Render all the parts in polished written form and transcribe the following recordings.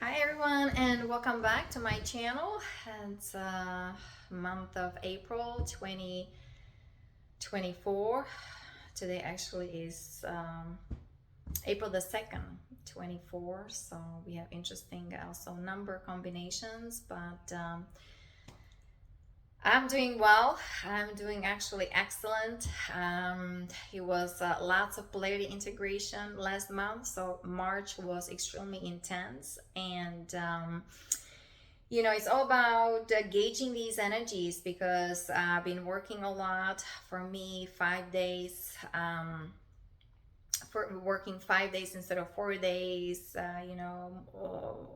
Hi everyone and welcome back to my channel. It's month of April 2024. Today actually is April the 2nd, 24. So we have interesting also number combinations, but I'm doing well. I'm doing actually excellent. It was lots of polarity integration last month, so March was extremely intense, and it's all about gauging these energies because I've been working a lot. For me, 5 days. For working 5 days instead of 4 days,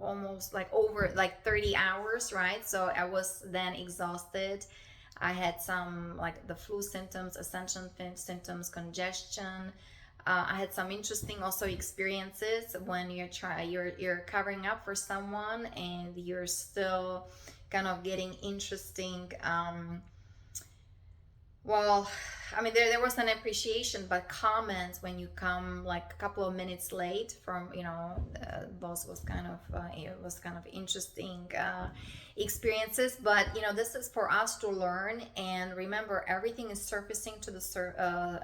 almost like over like 30 hours, right? So I was then exhausted. I had some like the flu symptoms, Ascension symptoms, congestion. I had some interesting also experiences when you're covering up for someone and you're still kind of getting interesting well, I mean, there was an appreciation, but comments when you come like a couple of minutes late from, boss was kind of, it was kind of interesting experiences. But, this is for us to learn. And remember, everything is surfacing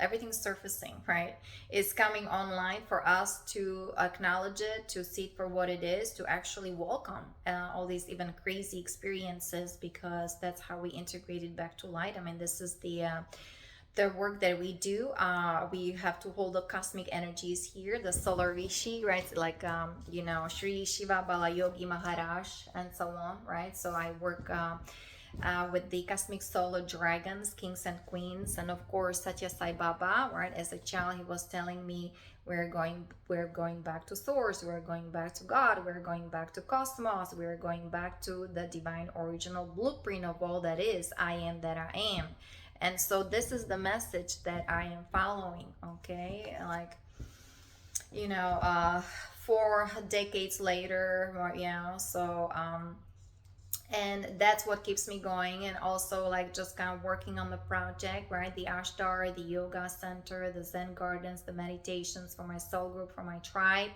everything's surfacing, right? It's coming online for us to acknowledge it, to see it for what it is, to actually welcome all these even crazy experiences, because that's how we integrate it back to light. I mean, this is the work that we do. We have to hold the cosmic energies here, the solar Rishi, right? Like, Sri Shiva Bala Yogi Maharaj and so on, right? So I work with the cosmic solar dragons, kings and queens, and of course Satya Sai Baba, right? As a child, he was telling me we're going back to source, we're going back to God, we're going back to cosmos, we're going back to the divine original blueprint of all that is. I am that I am. And so this is the message that I am following, okay? Like, you know, uh 4 decades later, and that's what keeps me going. And also like just kind of working on the project, right? The Ashtar, the yoga center, the Zen gardens, the meditations for my soul group, for my tribe,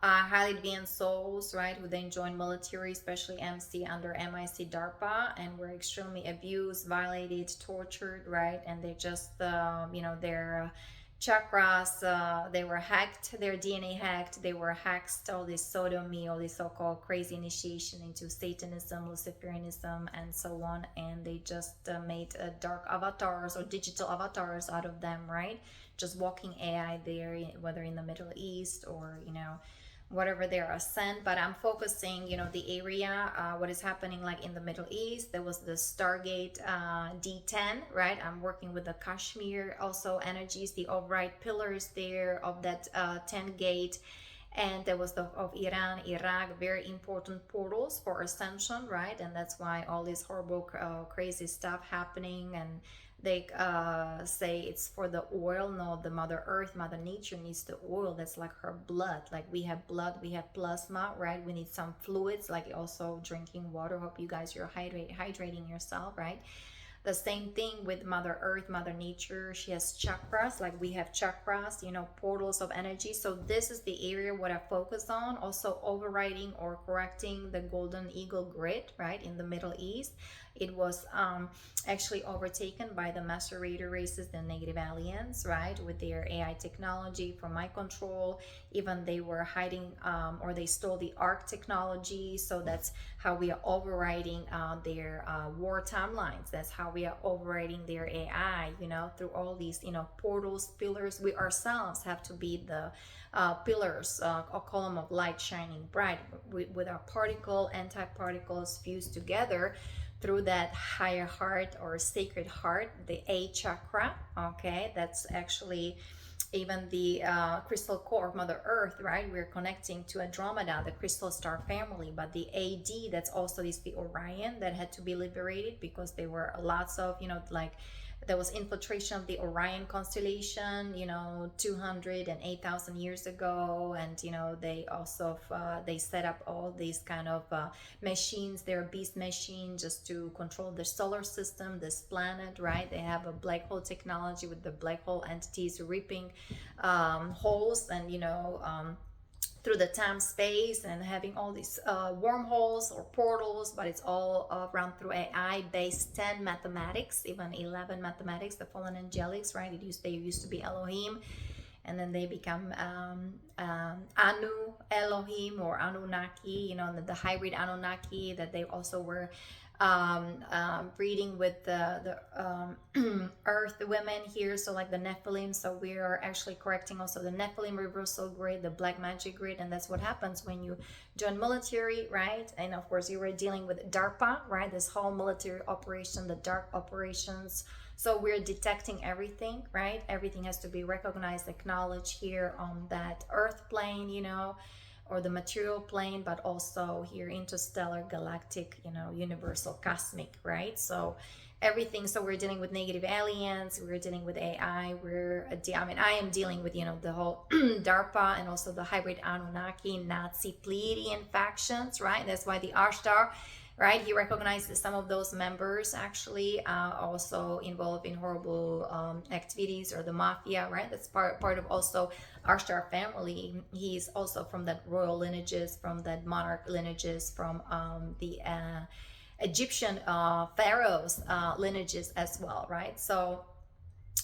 highly advanced souls, right, who then join military, especially MC under MIC DARPA, and were extremely abused, violated, tortured, right? And they just, their chakras, they were hacked, their DNA hacked, they were hacked, all this sodomy, all this so-called crazy initiation into Satanism, Luciferianism, and so on. And they just made dark avatars or digital avatars out of them, right? Just walking AI there, whether in the Middle East or, whatever they are sent. But I'm focusing, the area, what is happening like in the Middle East. There was the Stargate D10, right? I'm working with the Kashmir also energies, the override pillars there of that 10 gate. And there was the of Iran, Iraq, very important portals for ascension, right? And that's why all this horrible crazy stuff happening. And they say it's for the oil. No, the Mother Earth, Mother Nature needs the oil. That's like her blood. Like we have blood, we have plasma, right? We need some fluids, like also drinking water. Hope you guys are hydrating yourself, right? The same thing with Mother Earth, Mother Nature. She has chakras, like we have chakras, portals of energy. So this is the area what I focus on. Also overriding or correcting the golden eagle grid, right, in the Middle East. It was actually overtaken by the macerator races, the negative aliens, right, with their AI technology from my control. Even they were hiding or they stole the arc technology. So that's how we are overriding their war timelines. That's how we are overriding their AI, through all these, portals, pillars. We ourselves have to be the pillars, a column of light shining bright with our particle, anti-particles fused together through that higher heart or sacred heart, the A chakra. Okay, that's actually even the crystal core of Mother Earth, right? We're connecting to Andromeda, the crystal star family. But the AD, that's also is the Orion that had to be liberated because there were lots of, like there was infiltration of the Orion constellation, 208,000 years ago. And, they also, they set up all these kind of machines. They're beast machine just to control the solar system, this planet, right? They have a black hole technology with the black hole entities reaping holes and, through the time space and having all these wormholes or portals, but it's all run through AI based 10 mathematics, even 11 mathematics, the fallen angelics, right? They used to be Elohim, and then they become Anu Elohim or Anunnaki, the hybrid Anunnaki that they also were breeding with the earth women here, so like the Nephilim. So we are actually correcting also the Nephilim reversal grid, the black magic grid, and that's what happens when you join military, right? And of course you were dealing with DARPA, right? This whole military operation, the dark operations. So we're detecting everything, right? Everything has to be recognized, acknowledged here on that earth plane, or the material plane, but also here interstellar, galactic, universal, cosmic, right? So everything. So we're dealing with negative aliens, we're dealing with AI, I am dealing with the whole DARPA and also the hybrid Anunnaki, Nazi, Pleiadian factions, right? That's why the Ashtar, right? He recognizes some of those members actually also involved in horrible activities, or the mafia, right? That's part of also Ashtar family. He's also from that royal lineages, from that monarch lineages, from the Egyptian pharaohs lineages as well, right? So,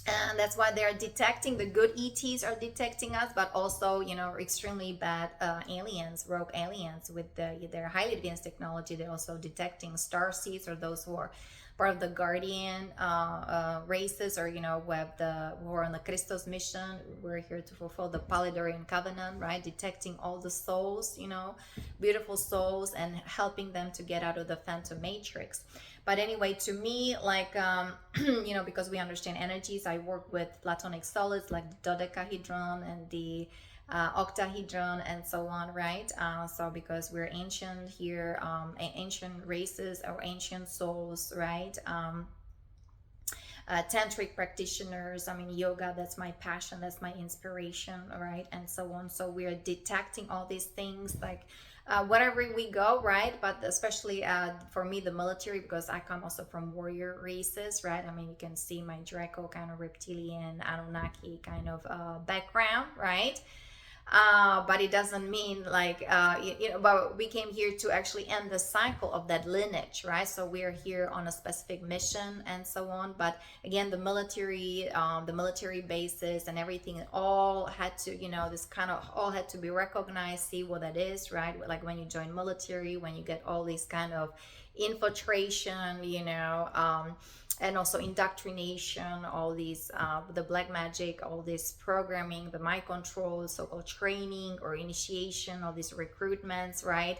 and that's why they're detecting, the good ETs are detecting us, but also extremely bad aliens, rogue aliens with their highly advanced technology. They're also detecting star seeds, or those who are part of the guardian races, or who are on the Christos mission. We're here to fulfill the Polydorian covenant, right? Detecting all the souls, beautiful souls, and helping them to get out of the phantom matrix. But anyway, to me, like because we understand energies, I work with platonic solids like the dodecahedron and the octahedron and so on, right? So because we're ancient here, ancient races or ancient souls, right? Tantric practitioners, yoga, that's my passion, that's my inspiration, right? And so on. So we're detecting all these things, like wherever we go, right? But especially for me, the military, because I come also from warrior races, right? You can see my Draco kind of reptilian, Anunnaki kind of background, right? But it doesn't mean like but we came here to actually end the cycle of that lineage, right? So we're here on a specific mission and so on. But again, the military bases and everything all had to, this kind of all had to be recognized, see what that is, right? Like when you join military, when you get all these kind of infiltration, and also indoctrination, all these the black magic, all this programming, the mind control, so-called training or initiation, all these recruitments, right?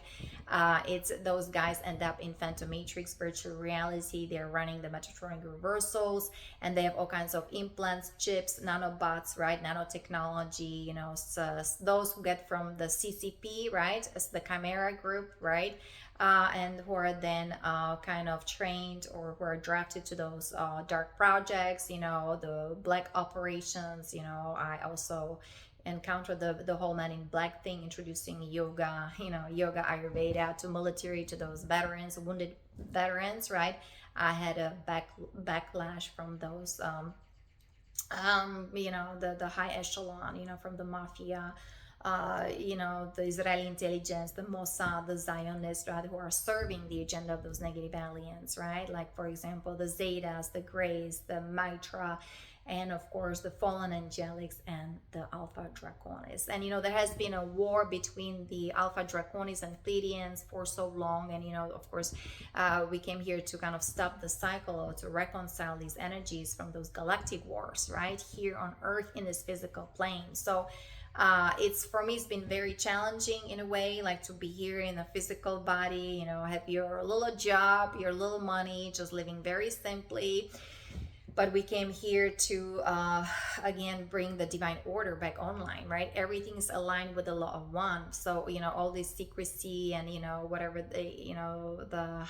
It's those guys end up in phantom matrix, virtual reality. They're running the Metatronic reversals, and they have all kinds of implants, chips, nanobots, right? Nanotechnology, so those who get from the CCP, right? As the Chimera group, right? And who are then kind of trained, or who are drafted to those dark projects, the black operations. I also encountered the whole Man in Black thing, introducing yoga, yoga, Ayurveda to military, to those veterans, wounded veterans, right? I had a backlash from those the high echelon, from the mafia, the Israeli intelligence, the Mossad, the Zionists, right, who are serving the agenda of those negative aliens, right? Like, for example, the Zetas, the Greys, the Mitra, and of course the fallen angelics and the Alpha Draconis. And there has been a war between the Alpha Draconis and Pleiadians for so long, and of course we came here to kind of stop the cycle, or to reconcile these energies from those galactic wars, right, here on Earth in this physical plane. So it's, for me, it's been very challenging in a way, like to be here in a physical body, have your little job, your little money, just living very simply. But we came here to again bring the divine order back online, right? Everything is aligned with the law of one. So all this secrecy and whatever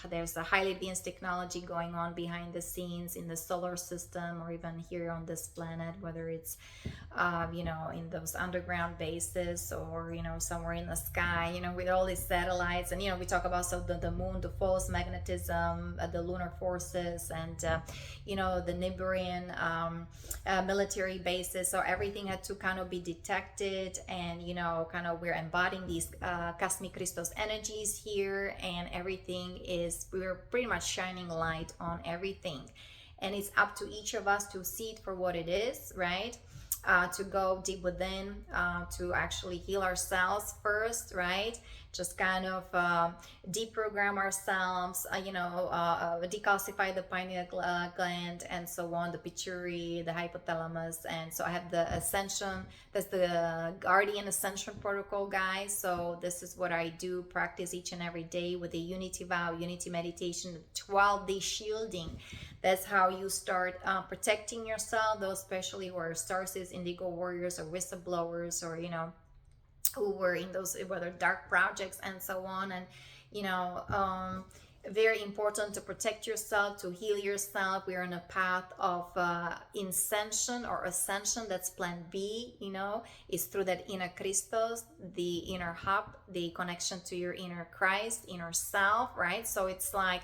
there's a highly advanced technology going on behind the scenes in the solar system, or even here on this planet, whether it's in those underground bases, or somewhere in the sky, with all these satellites. And we talk about the moon, the false magnetism, the lunar forces, and the Liberian military bases. So everything had to kind of be detected, and you know, kind of we're embodying these cosmic Christos energies here, and everything is, we're pretty much shining light on everything, and it's up to each of us to see it for what it is, right? To go deep within, to actually heal ourselves first, right? Just kind of deprogram ourselves, decalcify the pineal gland and so on, the pituitary, the hypothalamus. And so I have the Ascension, that's the Guardian Ascension protocol, guys. So this is what I do, practice each and every day with the unity vow, unity meditation, 12-day shielding. That's how you start protecting yourself, those especially who are Starseeds, Indigo Warriors, or whistleblowers, or, you know, who were in those, whether dark projects and so on. And, you know, very important to protect yourself, to heal yourself. We're on a path of ascension or ascension. That's plan B, you know, is through that inner Christos, the inner hub, the connection to your inner Christ, inner self, right? So it's like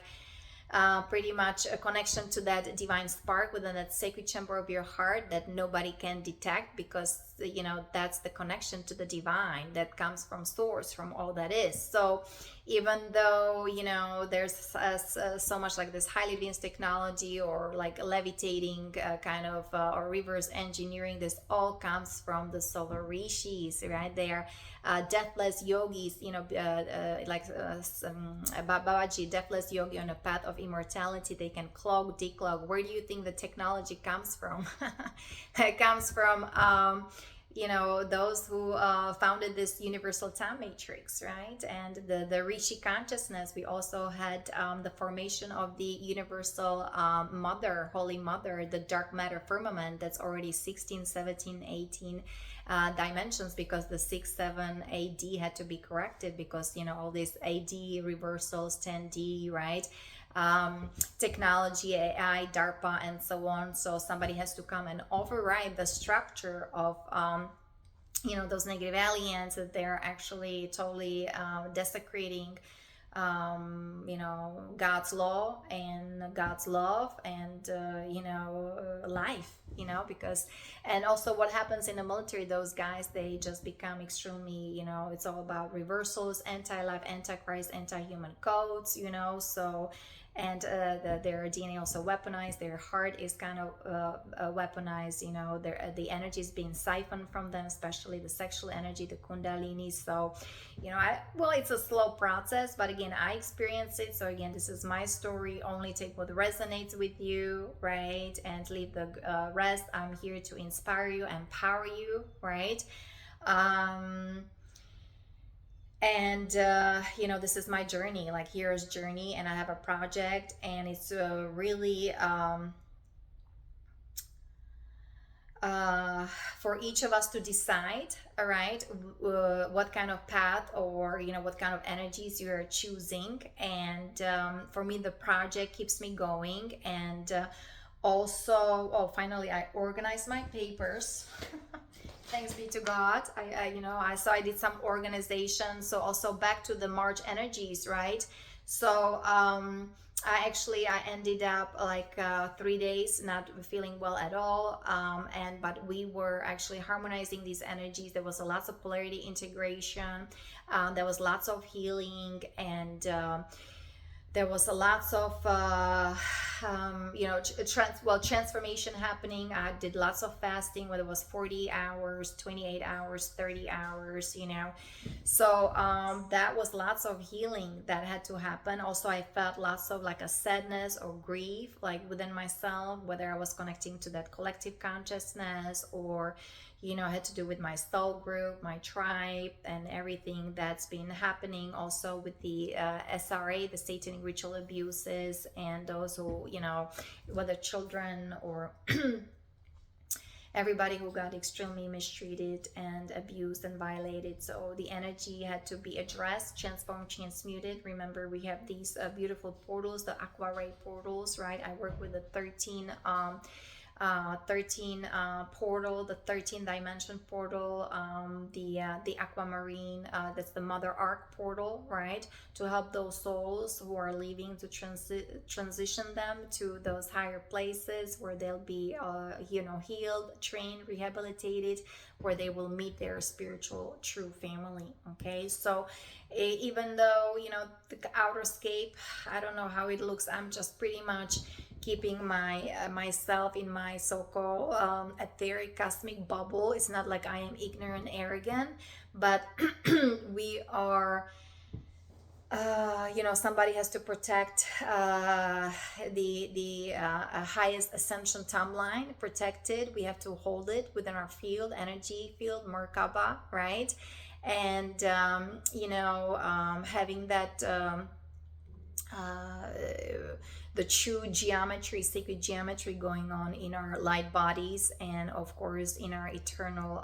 pretty much a connection to that divine spark within that sacred chamber of your heart that nobody can detect, because, you know, that's the connection to the divine that comes from source, from all that is. So even though, you know, there's so much like this highly advanced technology, or like levitating kind of or reverse engineering, this all comes from the solar rishis, right? They are deathless yogis, you know, Babaji, deathless yogi on a path of immortality. They can clog, declog. Where do you think the technology comes from? It comes from you know, those who founded this universal time matrix, right? And the Rishi consciousness. We also had the formation of the universal mother, holy mother, the dark matter firmament. That's already 16, 17, 18 dimensions, because the 6, 7 AD had to be corrected, because, you know, all these AD reversals, 10D, right? Technology, AI, DARPA, and so on. So somebody has to come and override the structure of you know, those negative aliens that they're actually totally desecrating you know, God's law and God's love and you know, life, you know, because, and also what happens in the military, those guys, they just become extremely, you know, it's all about reversals, anti-life, anti-Christ, anti-human codes, you know. So, and their DNA also weaponized, their heart is kind of weaponized, you know, the energy is being siphoned from them, especially the sexual energy, the kundalini. So, you know, well, it's a slow process, but again, I experienced it. So again, this is my story. Only take what resonates with you, right? And leave the rest. I'm here to inspire you, empower you, right? And you know, this is my journey, like hero's journey, and I have a project, and it's really for each of us to decide, all right, what kind of path, or, you know, what kind of energies you're choosing. And for me, the project keeps me going. And also, oh, finally I organized my papers. Thanks be to God. I did some organization. So also back to the March energies, right? So I ended up like 3 days not feeling well at all, but we were actually harmonizing these energies. There was a lots of polarity integration, there was lots of healing, and there was a lots of transformation happening. I did lots of fasting, whether it was 40 hours, 28 hours, 30 hours, you know. So that was lots of healing that had to happen. Also, I felt lots of like a sadness or grief, like within myself, whether I was connecting to that collective consciousness, or, you know, had to do with my soul group, my tribe, and everything that's been happening also with the SRA, the satanic ritual abuses, and those who, you know, whether children or everybody who got extremely mistreated and abused and violated. So the energy had to be addressed, transformed, transmuted. Remember, we have these beautiful portals, the aqua ray portals, right? I work with the 13 13 portal, the 13 dimension portal, the aquamarine, that's the mother arc portal, right, to help those souls who are leaving, to transition them to those higher places where they'll be healed, trained, rehabilitated, where they will meet their spiritual true family. Okay, so even though the outer scape, I don't know how it looks, I'm just pretty much keeping myself in my so-called etheric cosmic bubble. It's not like I am ignorant, arrogant, but we are somebody has to protect the highest ascension timeline, protected. We have to hold it within our field, energy field, Merkaba, right? And having that the true geometry, sacred geometry going on in our light bodies, and of course in our eternal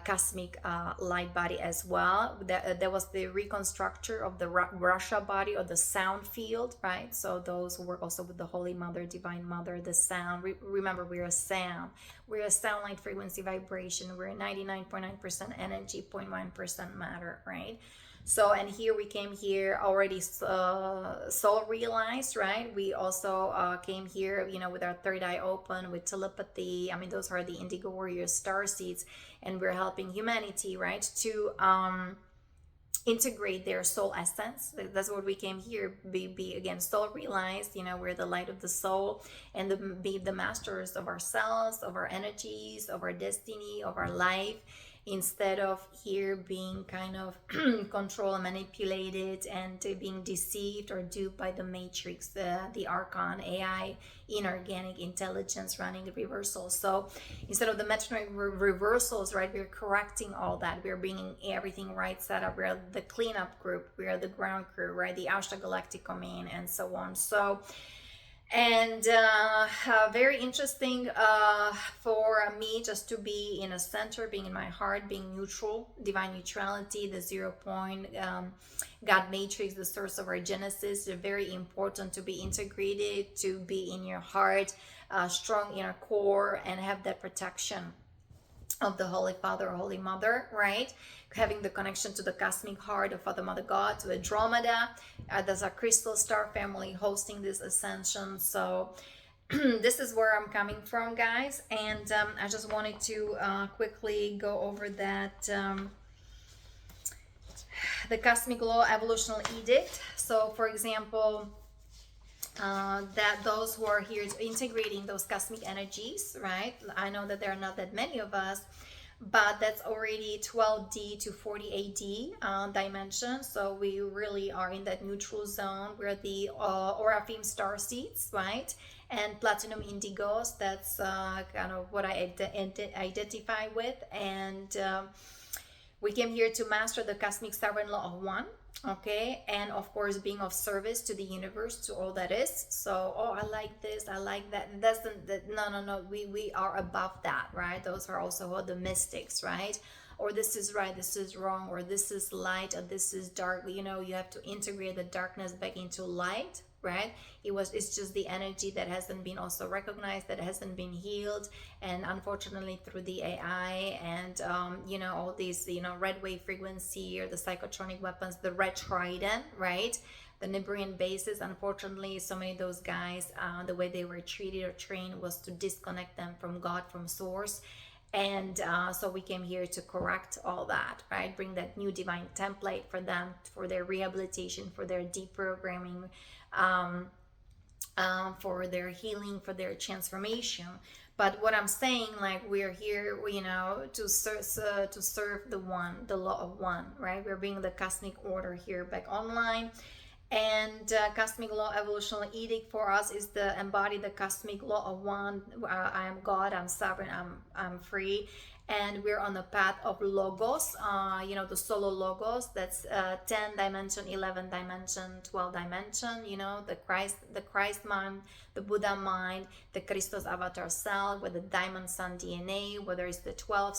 cosmic light body as well. That was the reconstructor of the Russia body, or the sound field, right? So those who work also with the Holy Mother, Divine Mother, the sound. Remember, we're a sound. We're a sound, light, frequency, vibration. We're 99.9% energy, 0.1% matter, right? So, and here we came here already soul realized, right? We also came here, with our third eye open, with telepathy. I mean, those are the indigo warrior star seeds, and we're helping humanity, right, to integrate their soul essence. That's what we came here, be again soul realized. We're the light of the soul, and be the masters of ourselves, of our energies, of our destiny, of our life, instead of here being kind of controlled and manipulated, and being deceived or duped by the matrix, the archon, AI, inorganic intelligence running the reversals. So instead of the metronomic reversals, right, we're correcting all that. We're bringing everything right, set up. We're the cleanup group, we're the ground crew, right, the Ashtar Galactic Command, and so on. So, and very interesting for me just to be in a center, being in my heart, being neutral, divine neutrality, the 0 point, God matrix, the source of our genesis. They're very important to be integrated, to be in your heart, strong inner core, and have that protection of the Holy Father or Holy Mother, right? Having the connection to the cosmic heart of Father, Mother, God, to Andromeda. There's a crystal star family hosting this ascension. So this is where I'm coming from, guys. And I just wanted to quickly go over that, the Cosmic Law Evolutional Edict. So for example, that those who are here integrating those cosmic energies, right? I know that there are not that many of us, but that's already 12D to 40AD dimension. So we really are in that neutral zone. We're the Oraphim star seeds, right? And platinum indigos. That's kind of what I identify with. And we came here to master the cosmic sovereign law of one. Okay, and of course being of service to the universe, to all that is. So, oh, I like this, I like that. No, we are above that, right? Those are also the mystics, right? Or this is right, this is wrong, or this is light, or this is dark. You have to integrate the darkness back into light, right? It's just the energy that hasn't been also recognized, that hasn't been healed, and unfortunately through the AI and all these red wave frequency, or the psychotronic weapons, the red trident, right, the Nibiruan bases. Unfortunately, so many of those guys, the way they were treated or trained was to disconnect them from God, from source. And so we came here to correct all that, right? Bring that new divine template for them, for their rehabilitation, for their deprogramming, for their healing, for their transformation. But what I'm saying, like, we're here, to serve the one, the law of one, right? We're bringing the cosmic order here back online. And cosmic law evolutional edict for us is the embody the cosmic law of one. I am God, I'm sovereign, I'm free. And we're on the path of logos, the solo logos. That's 10 dimension, 11 dimension, 12 dimension, the Christ mind, the Buddha mind, the Christos avatar cell, with the diamond sun DNA, whether it's the 12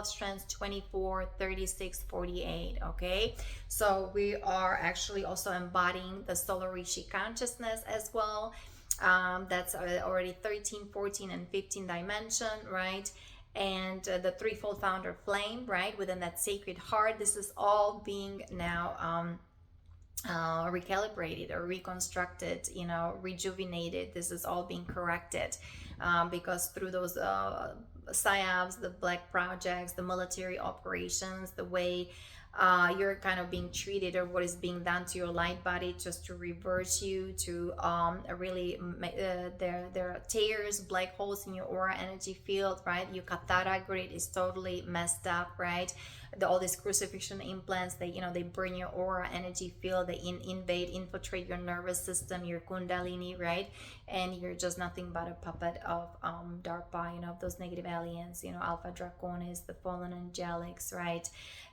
strands, 24, 36, 48, okay? So we are actually also embodying the solar Rishi consciousness as well. That's already 13, 14, and 15 dimension, right? And the threefold founder flame, right, within that sacred heart. This is all being now recalibrated or reconstructed, rejuvenated. This is all being corrected, because through those psyops, the black projects, the military operations, the way you're kind of being treated, or what is being done to your light body just to reverse you, to really there are tears, black holes in your aura energy field, right? Your katara grid is totally messed up, right? All these crucifixion implants, they burn your aura energy field, they invade, infiltrate your nervous system, your kundalini, right? And you're just nothing but a puppet of DARPA, of those negative aliens, Alpha Draconis, the fallen angelics, right?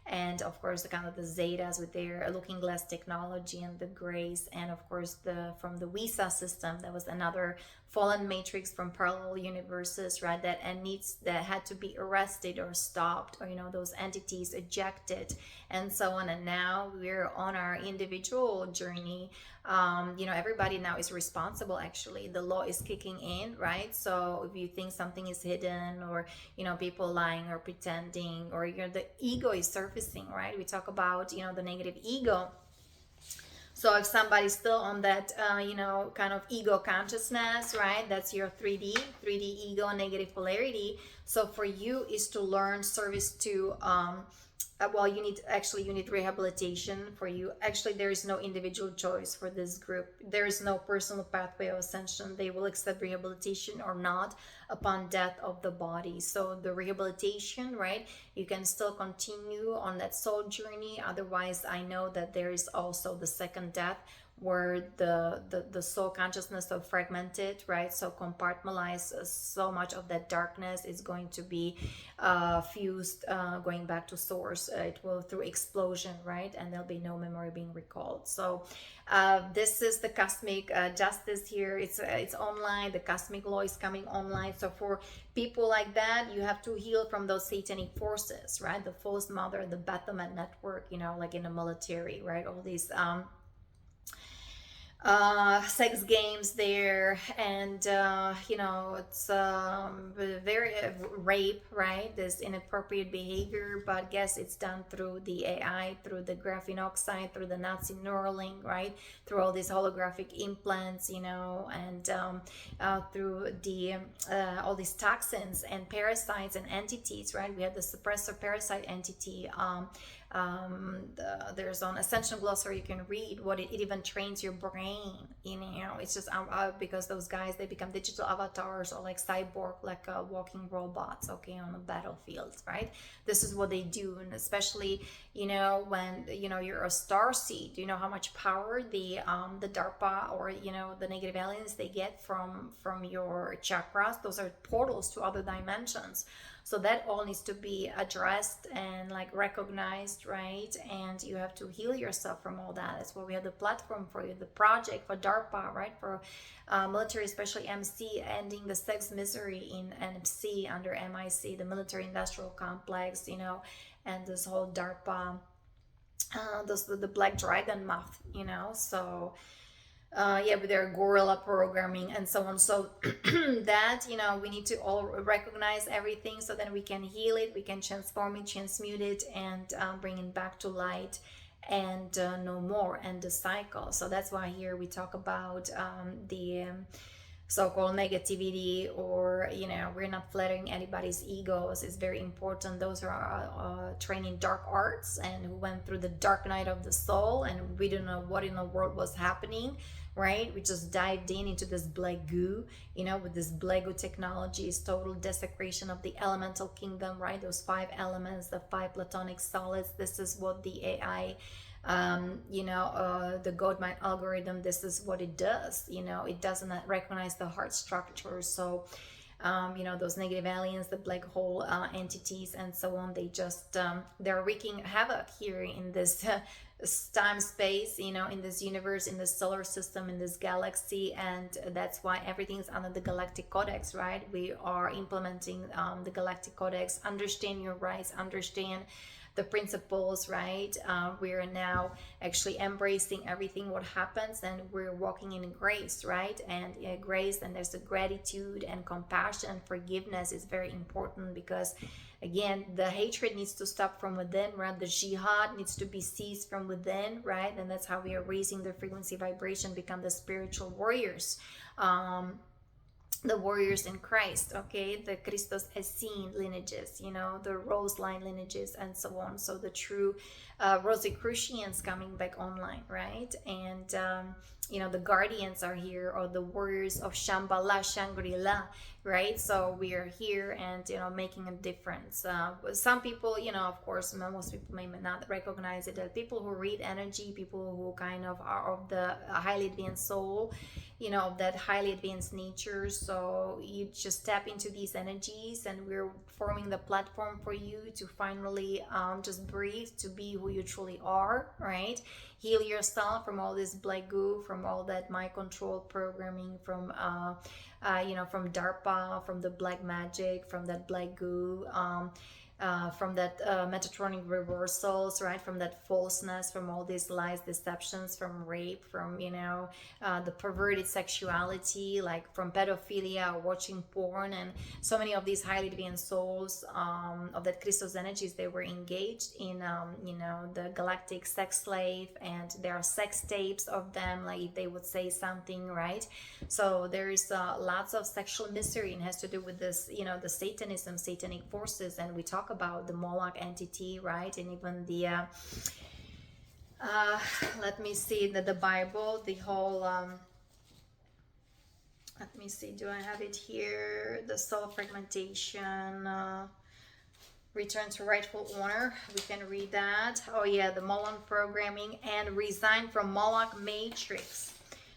And of course the kind of the Zetas with their looking glass technology, and the Grays, and of course from the Visa system, that was another fallen matrix from parallel universes, right? That had to be arrested or stopped, or those entities ejected, and so on. And now we're on our individual journey. Everybody now is responsible. Actually, the law is kicking in, right? So if you think something is hidden, or people lying or pretending, or the ego is surfacing, right? We talk about the negative ego. So if somebody's still on that, kind of ego consciousness, right? That's your 3D ego, negative polarity. So for you is to learn service to, you need rehabilitation for you. Actually, there is no individual choice for this group. There is no personal pathway of ascension. They will accept rehabilitation or not upon death of the body. So the rehabilitation, right? You can still continue on that soul journey. Otherwise, I know that there is also the second death, where the soul consciousness so fragmented, right? So compartmentalized, so much of that darkness is going to be fused, going back to source. It will through explosion, right? And there'll be no memory being recalled. So this is the cosmic justice here. It's online. The cosmic law is coming online. So for people like that, you have to heal from those satanic forces, right? The false mother, the Baphomet network, like in the military, right? All these sex games there, and it's very rape, right? This inappropriate behavior, but guess it's done through the AI, through the graphene oxide, through the Nazi Neuralink, right? Through all these holographic implants, and through the all these toxins and parasites and entities, right? We have the suppressor parasite entity. There's on Ascension glossary, you can read what it even trains your brain. It's just because those guys, they become digital avatars, or like cyborg, like walking robots, okay, on the battlefield, right? This is what they do. And especially when you're a star seed, how much power the DARPA, or the negative aliens, they get from your chakras. Those are portals to other dimensions. So that all needs to be addressed and like recognized, right? And you have to heal yourself from all that. That's why we have the platform for you, the project for DARPA, right? For military, especially MC, ending the sex misery in MC under MIC, the military industrial complex, and this whole DARPA, the Black Dragon moth, so with their gorilla programming and so on. So that we need to all recognize everything, so then we can heal it, we can transform it, transmute it, and bring it back to light, and no more, and the cycle. So that's why here we talk about the so-called negativity, or we're not flattering anybody's egos. It's very important. Those who are training dark arts and who went through the dark night of the soul, and we don't know what in the world was happening, right? We just dived into this black goo, with this black goo technology is total desecration of the elemental kingdom, right? Those 5 elements, the 5 platonic solids. This is what the AI, the God mind algorithm, this is what it does. It doesn't recognize the heart structure. So those negative aliens, the black hole entities, and so on, they just they're wreaking havoc here in this time space, in this universe, in this solar system, in this galaxy. And that's why everything's under the Galactic Codex, right? We are implementing the Galactic Codex. Understand your rights, understand the principles, right? We're now actually embracing everything what happens, and we're walking in grace, right? And grace, and there's a gratitude and compassion and forgiveness is very important, because again, the hatred needs to stop from within, right? The jihad needs to be ceased from within, right? And that's how we are raising the frequency vibration, become the spiritual warriors, the warriors in Christ, okay, the Christos Essene lineages, you know, the Rose line lineages, and so on. So the true Rosicrucians coming back online, right? And you know, the guardians are here, or the warriors of Shambhala, Shangri-La, right? So we are here, and you know, making a difference. Some people, you know, of course, most people may not recognize it. That people who read energy, people who kind of are of the highly advanced soul, you know, that highly advanced nature. So you just tap into these energies, and we're forming the platform for you to finally just breathe, to be who you truly are, right? Heal yourself from all this black goo, from all that mind control programming, from you know, from DARPA, from the black magic, from that black goo, from that Metatronic reversals, right? From that falseness, from all these lies, deceptions, from rape, from, you know, the perverted sexuality, like from pedophilia, watching porn, and so many of these highly advanced souls of that Christos energies, they were engaged in, you know, the galactic sex slave, and there are sex tapes of them, like if they would say something, right? So there's lots of sexual misery, and has to do with this, you know, the Satanism, satanic forces, and we talk about the Moloch entity, right? And even the let me see, the Bible, the whole let me see, do I have it here? The soul fragmentation, return to rightful owner, we can read that. Oh yeah, the Moloch programming, and resign from Moloch matrix.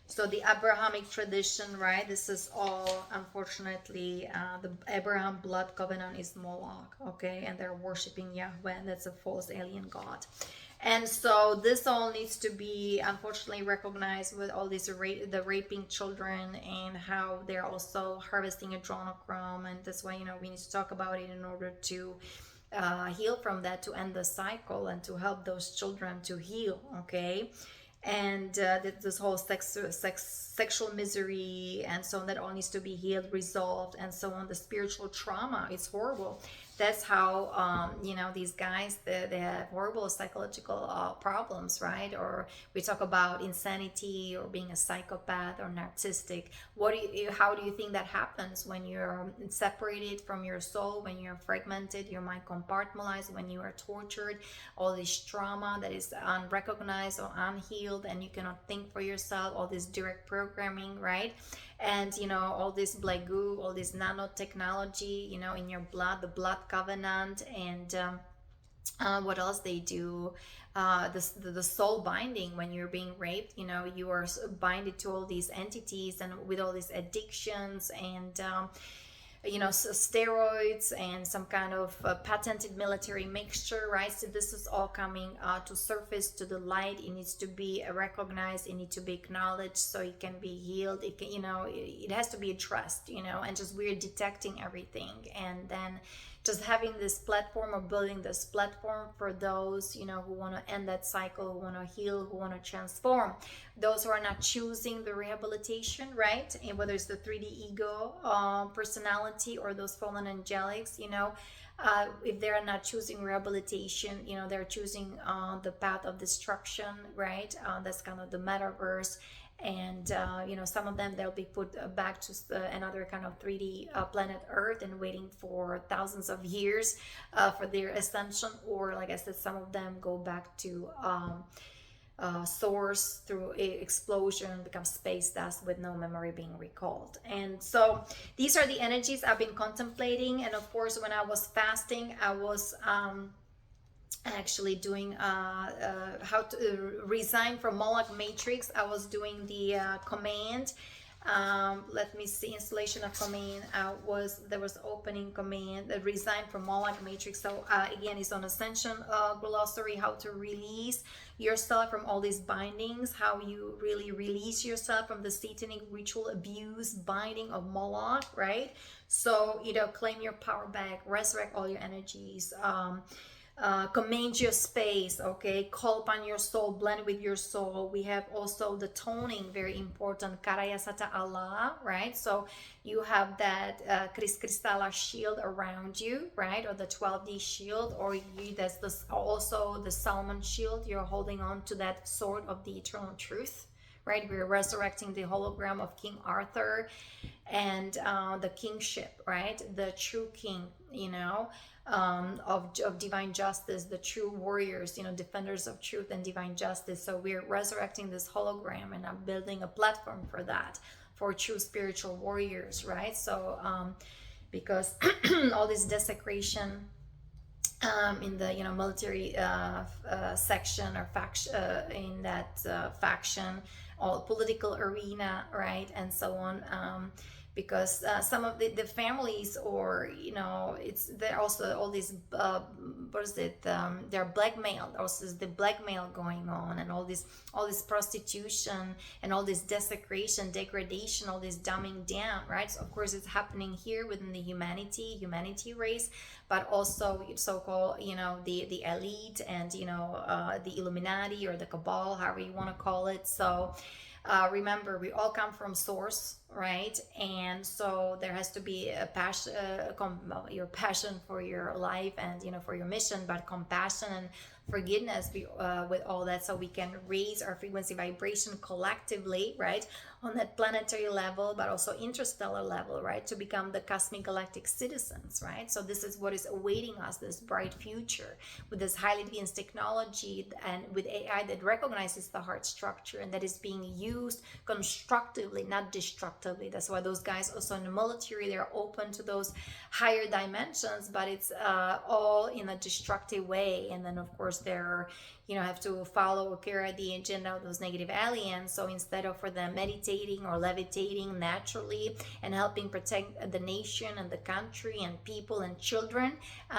So the Abrahamic tradition, right? This is all, unfortunately, the Abraham blood covenant is Moloch, okay? And they're worshiping Yahweh, and that's a false alien god. And so this all needs to be, unfortunately, recognized with all these the raping children, and how they're also harvesting adrenochrome. And that's why, you know, we need to talk about it in order to heal from that, to end the cycle, and to help those children to heal, okay? And this whole sexual misery, and so on, that all needs to be healed, resolved, and so on. The spiritual trauma, it's horrible. That's how you know, these guys, they have horrible psychological problems, right? Or we talk about insanity, or being a psychopath, or narcissistic. How do you think that happens when you're separated from your soul, when you're fragmented, your mind compartmentalized, when you are tortured, all this trauma that is unrecognized or unhealed, and you cannot think for yourself, all this direct programming, right? And you know, all this black goo, all this nanotechnology, you know, in your blood, the blood covenant, and what else they do, the soul binding. When you're being raped, you know, you are binded to all these entities, and with all these addictions, and you know, steroids, and some kind of patented military mixture, right? So this is all coming to surface, to the light. It needs to be recognized, it needs to be acknowledged, so it can be healed. It can, you know, it has to be addressed, you know, and just we're detecting everything, and then just having this platform, or building this platform for those, you know, who want to end that cycle, who want to heal, who want to transform, those who are not choosing the rehabilitation, right? And whether it's the 3D ego personality, or those fallen angelics, you know, if they're not choosing rehabilitation, you know, they're choosing the path of destruction, right? That's kind of the metaverse. And you know, some of them, they'll be put back to another kind of 3D planet Earth, and waiting for thousands of years for their ascension. Or like I said, some of them go back to source through a explosion, become space dust with no memory being recalled. And so these are the energies I've been contemplating. And of course, when I was fasting, I was actually doing how to resign from Moloch matrix. I was doing the command, let me see, installation of command. There was opening command, resign from Moloch matrix. So again, it's on Ascension glossary, how to release yourself from all these bindings, how you really release yourself from the satanic ritual abuse binding of Moloch, right? So, you know, claim your power back, resurrect all your energies, command your space, okay, call upon your soul, blend with your soul. We have also the toning, very important, Karaya Sata Allah, right? So you have that Kris Kristala shield around you, right? Or the 12D shield, or that's also the Salmon shield. You're holding on to that sword of the eternal truth, right? We're resurrecting the hologram of King Arthur and the kingship, right? The true king, of divine justice, the true warriors, defenders of truth and divine justice. So we're resurrecting this hologram, and I'm building a platform for that, for true spiritual warriors, right? So because all this desecration in the military section or faction, in that faction, all political arena, right, and so on, because some of the families, or it's there also all these what is it, they're blackmailed. Also is the blackmail going on, and all this prostitution and all this desecration, degradation, all this dumbing down, right? So of course it's happening here within the humanity race, but also so-called the elite, and the Illuminati or the cabal, however you want to call it. So remember, we all come from source, right? And so there has to be a passion, your passion for your life, and for your mission, but compassion and forgiveness with all that, so we can raise our frequency vibration collectively, right, on that planetary level, but also interstellar level, right, to become the cosmic galactic citizens, right? So this is what is awaiting us, this bright future with this highly advanced technology and with AI that recognizes the heart structure, and that is being used constructively, not destructively. That's why those guys also in the military, they're open to those higher dimensions, but it's all in a destructive way. And then of course they're have to follow or carry the agenda of those negative aliens. So instead of for them meditating or levitating naturally and helping protect the nation and the country and people and children,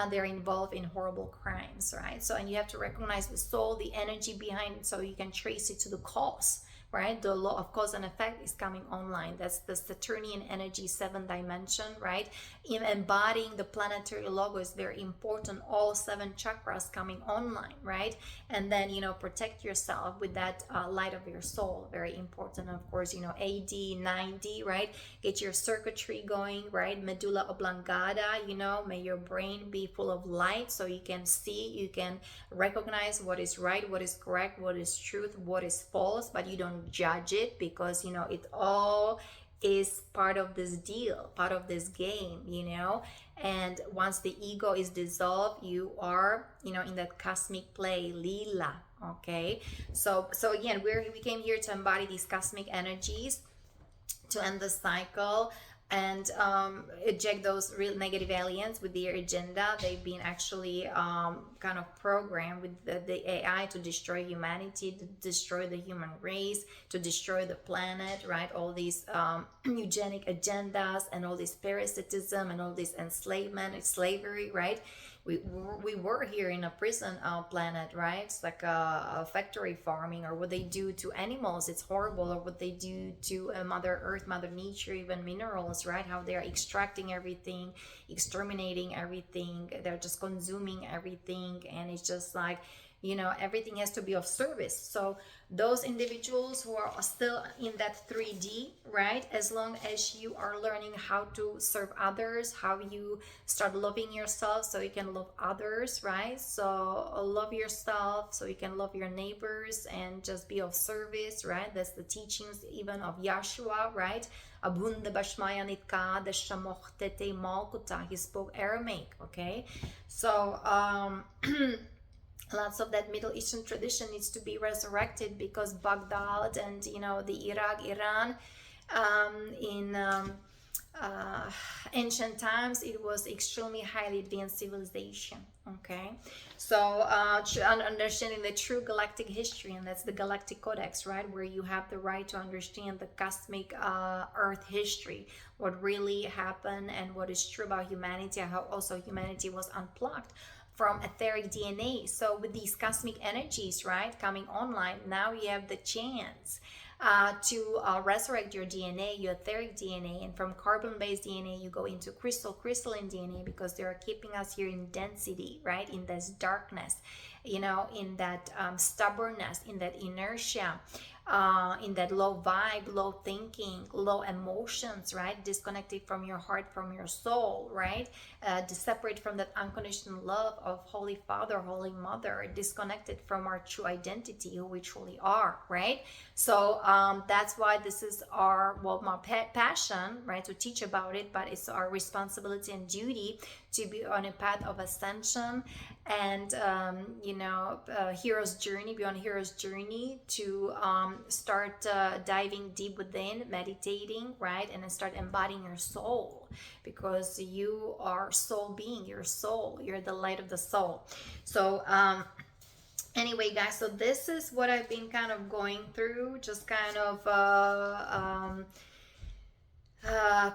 they're involved in horrible crimes, right? So, and you have to recognize the soul, the energy behind it, so you can trace it to the cause, right? The law of cause and effect is coming online. That's the Saturnian energy, 7th dimension, right? In embodying the planetary logo is very important. All 7 chakras coming online, right? And then, protect yourself with that light of your soul. Very important. Of course, AD, 9D, right? Get your circuitry going, right? Medulla oblongata, may your brain be full of light, so you can see, you can recognize what is right, what is correct, what is truth, what is false, but you don't judge it, because it all is part of this deal, part of this game, and once the ego is dissolved, you are in that cosmic play, lila. Okay, so again, we came here to embody these cosmic energies, to end the cycle, and eject those real negative aliens with their agenda. They've been actually kind of programmed with the AI to destroy humanity, to destroy the human race, to destroy the planet, right? All these eugenic agendas, and all this parasitism, and all this enslavement and slavery, right? We were here in a prison planet, right? It's like a factory farming, or what they do to animals, it's horrible. Or what they do to Mother Earth, Mother Nature, even minerals, right? How they're extracting everything, exterminating everything, they're just consuming everything, and it's just like, everything has to be of service. So those individuals who are still in that 3D, right, as long as you are learning how to serve others, how you start loving yourself so you can love others, right? So love yourself so you can love your neighbors and just be of service, right? That's the teachings even of Yahshua, right? He spoke Aramaic, okay? So lots of that Middle Eastern tradition needs to be resurrected, because Baghdad and the Iraq, Iran, in ancient times, it was extremely highly advanced civilization. Okay, so understanding the true galactic history, and that's the Galactic Codex, right, where you have the right to understand the cosmic Earth history, what really happened, and what is true about humanity, how also humanity was unplugged from etheric DNA. So with these cosmic energies, right, coming online, now you have the chance to resurrect your DNA, your etheric DNA, and from carbon-based DNA you go into crystalline DNA, because they are keeping us here in density, right, in this darkness, you know, in that stubbornness, in that inertia, in that low vibe, low thinking, low emotions, right, disconnected from your heart, from your soul, right, separate from that unconditional love of Holy Father, Holy Mother, disconnected from our true identity, who we truly are, right? So that's why this is our, well, my passion, right, to teach about it, but it's our responsibility and duty to be on a path of ascension, and you know, hero's journey, beyond hero's journey, to start diving deep within, meditating, right, and then start embodying your soul, because you are soul being, your soul, you're the light of the soul. So anyway, guys, so this is what I've been kind of going through, just kind of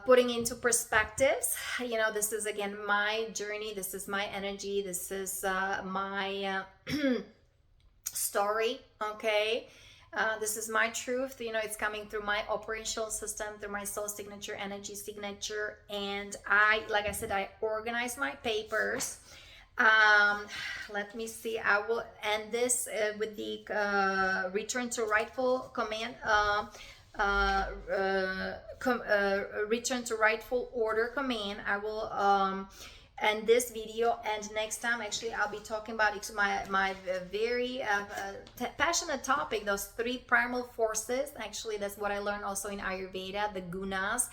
putting into perspectives. You know, this is again my journey, this is my energy, this is my story, okay? This is my truth, you know, it's coming through my operational system, through my soul signature, energy signature, and I, like I said, I organize my papers. Let me see, I will end this with the return to rightful command, return to rightful order command. I will end this video, and next time actually I'll be talking about my very passionate topic, those three primal forces. Actually, that's what I learned also in Ayurveda, the gunas,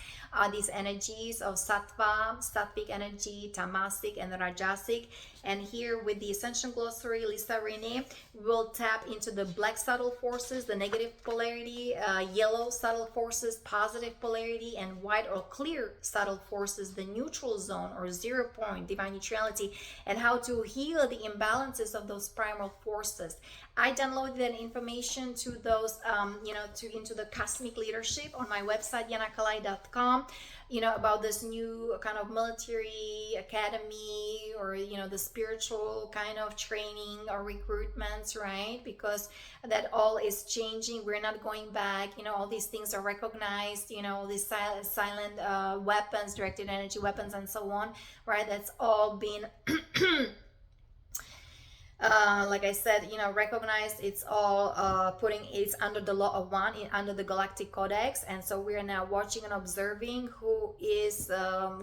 these energies of sattva, sattvic energy, tamasic, and rajasic. And here with the Ascension Glossary, Lisa Renee will tap into the black subtle forces, the negative polarity, yellow subtle forces, positive polarity, and white or clear subtle forces, the neutral zone or 0 point, divine neutrality, and how to heal the imbalances of those primal forces. I downloaded that information to those, you know, into the cosmic leadership on my website, yanakalai.com, you know, about this new kind of military academy, or, you know, the spiritual kind of training or recruitments, right? Because that all is changing. We're not going back, you know, all these things are recognized, you know, all these silent weapons, directed energy weapons, and so on, right? That's all been like I said, you know, recognized. It's all it's under the law of one, under the Galactic Codex. And so we are now watching and observing who is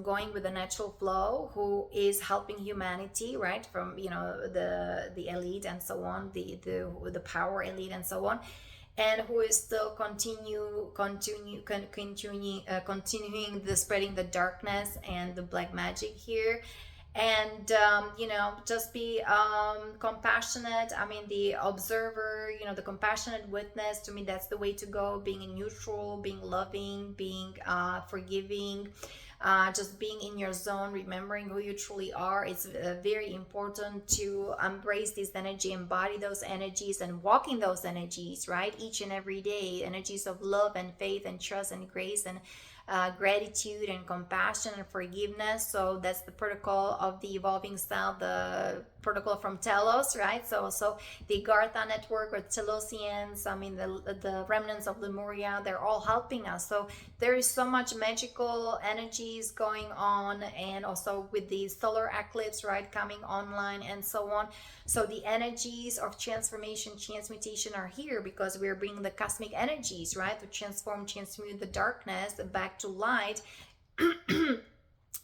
going with the natural flow, who is helping humanity, right, from, you know, the elite and so on, the power elite and so on, and who is still continuing the spreading the darkness and the black magic here. And you know, just be compassionate. I mean, the observer, you know, the compassionate witness, to me that's the way to go. Being neutral, being loving, being forgiving, just being in your zone, remembering who you truly are. It's very important to embrace this energy, embody those energies, and walk in those energies, right, each and every day. Energies of love and faith and trust and grace and gratitude and compassion and forgiveness. So that's the protocol of the evolving style, the protocol from Telos, right? So also the Gartha network, or Telosians, I mean the remnants of Lemuria, they're all helping us. So there is so much magical energies going on, and also with the solar eclipse, right, coming online and so on. So the energies of transformation, transmutation are here, because we're bringing the cosmic energies, right, to transmute the darkness back to light.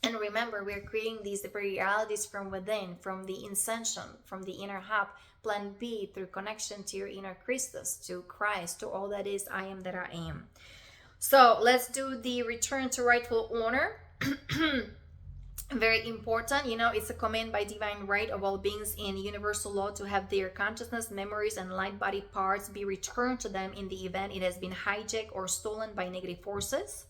And remember, we're creating these realities from within, from the Ascension, from the inner hub, plan B, through connection to your inner Christus, to Christ, to all that is I am that I am. So let's do the return to rightful honor. Very important, you know, it's a command by divine right of all beings in universal law to have their consciousness, memories, and light body parts be returned to them in the event it has been hijacked or stolen by negative forces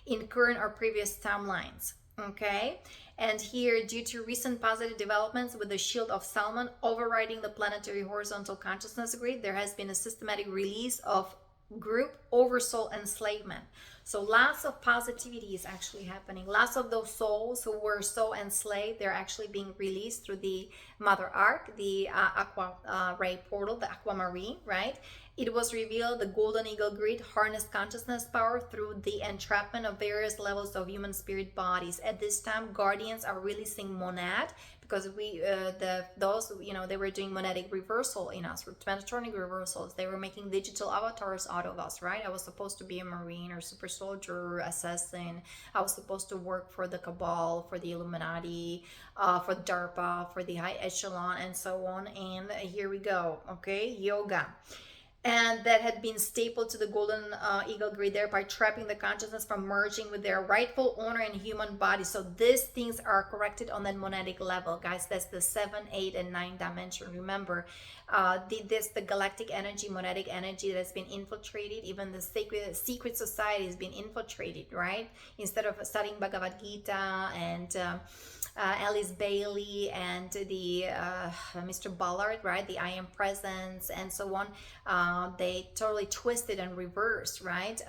in current or previous timelines. Okay, and here, due to recent positive developments with the shield of Salmon overriding the planetary horizontal consciousness grid, there has been a systematic release of group oversoul enslavement. So lots of positivity is actually happening. Lots of those souls who were so enslaved, they're actually being released through the Mother Ark, the Aqua Ray portal, the Aquamarine, right? It was revealed the Golden Eagle Grid harnessed consciousness power through the entrapment of various levels of human spirit bodies. At this time, guardians are releasing monad, because those they were doing monadic reversal in us, pentatonic reversals. They were making digital avatars out of us, right? I was supposed to be a marine or super soldier or assassin. I was supposed to work for the cabal, for the Illuminati, for DARPA, for the high echelon, and so on. And here we go. Okay, yoga. And that had been stapled to the Golden Eagle Grid, thereby trapping the consciousness from merging with their rightful owner in human body. So these things are corrected on that monadic level, guys. That's the 7, 8, and 9 dimension. Remember, the galactic energy, monadic energy that has been infiltrated. Even the secret society has been infiltrated, right? Instead of studying Bhagavad Gita and Alice Bailey and the Mr. Ballard, right? The I Am Presence and so on. They totally twisted and reversed, right?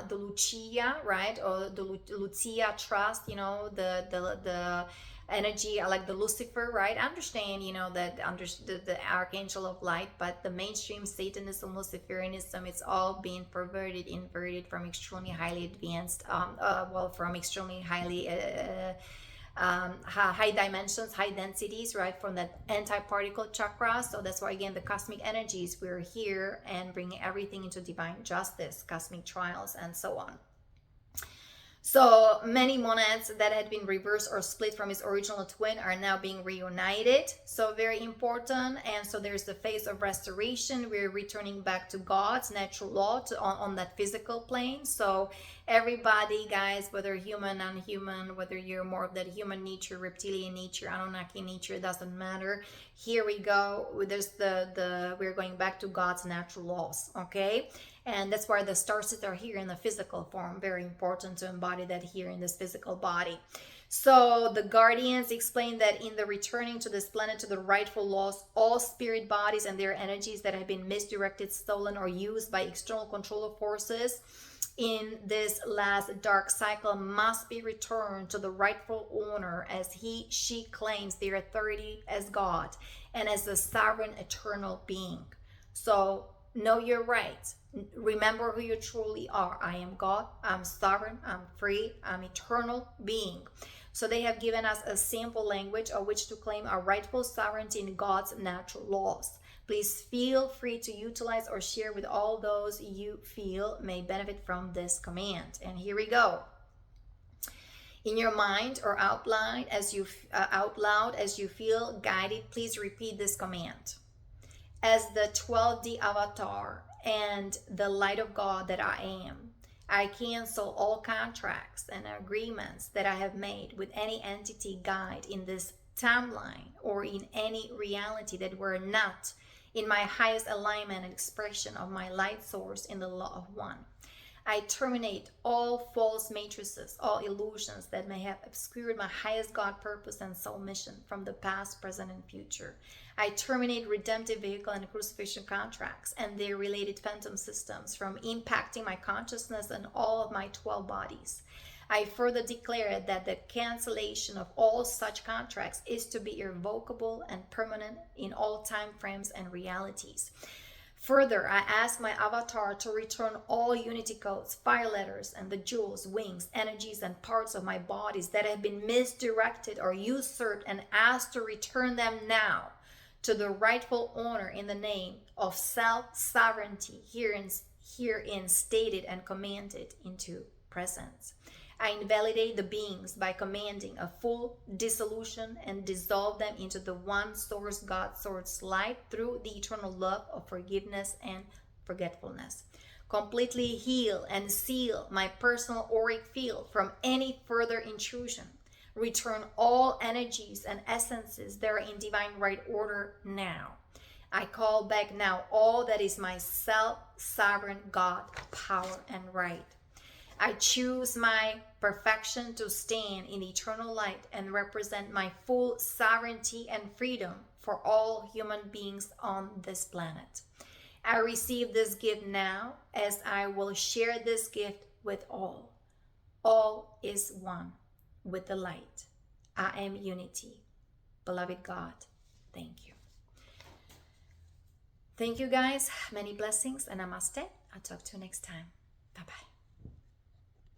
The Lucia, right? Or the Lucia Trust, the energy like the Lucifer, right? I understand, that understood the archangel of light, but the mainstream Satanism, Luciferianism, it's all being perverted, inverted from extremely highly advanced, from extremely highly high dimensions, high densities, right, from that anti-particle chakra. So that's why, again, the cosmic energies, we're here and bringing everything into divine justice, cosmic trials, and so on. So many monads that had been reversed or split from its original twin are now being reunited. So very important. And so there's the phase of restoration. We're returning back to God's natural law on that physical plane. So everybody, guys, whether human, non-human, whether you're more of that human nature, reptilian nature, Anunnaki nature, it doesn't matter. Here we go. There's we're going back to God's natural laws, okay? And that's why the starseeds are here in the physical form. Very important to embody that here in this physical body. So the guardians explain that in the returning to this planet to the rightful laws, all spirit bodies and their energies that have been misdirected, stolen, or used by external controller forces in this last dark cycle must be returned to the rightful owner, as she claims their authority as God and as the sovereign eternal being. So know your rights. Remember who you truly are. I am God. I'm sovereign. I'm free. I'm eternal being. So they have given us a sample language of which to claim our rightful sovereignty in God's natural laws. Please feel free to utilize or share with all those you feel may benefit from this command. And here we go. In your mind or out loud as you feel guided, please repeat this command. As the 12D avatar and the light of God that I am, I cancel all contracts and agreements that I have made with any entity, guide in this timeline or in any reality that were not in my highest alignment and expression of my light source in the law of one. I terminate all false matrices, all illusions that may have obscured my highest God purpose and soul mission from the past, present, and future. I terminate redemptive vehicle and crucifixion contracts and their related phantom systems from impacting my consciousness and all of my 12 bodies. I further declare that the cancellation of all such contracts is to be irrevocable and permanent in all time frames and realities. Further, I ask my avatar to return all unity codes, fire letters, and the jewels, wings, energies, and parts of my bodies that have been misdirected or usurped, and ask to return them now to the rightful owner in the name of self-sovereignty herein stated and commanded into presence. I invalidate the beings by commanding a full dissolution and dissolve them into the one source God source light through the eternal love of forgiveness and forgetfulness. Completely heal and seal my personal auric field from any further intrusion. Return all energies and essences that are in divine right order now. I call back now all that is my self-sovereign God power and right. I choose my perfection to stand in eternal light and represent my full sovereignty and freedom for all human beings on this planet. I receive this gift now as I will share this gift with all. All is one with the light. I am unity. Beloved God, thank you. Thank you guys. Many blessings and namaste. I'll talk to you next time. Bye-bye.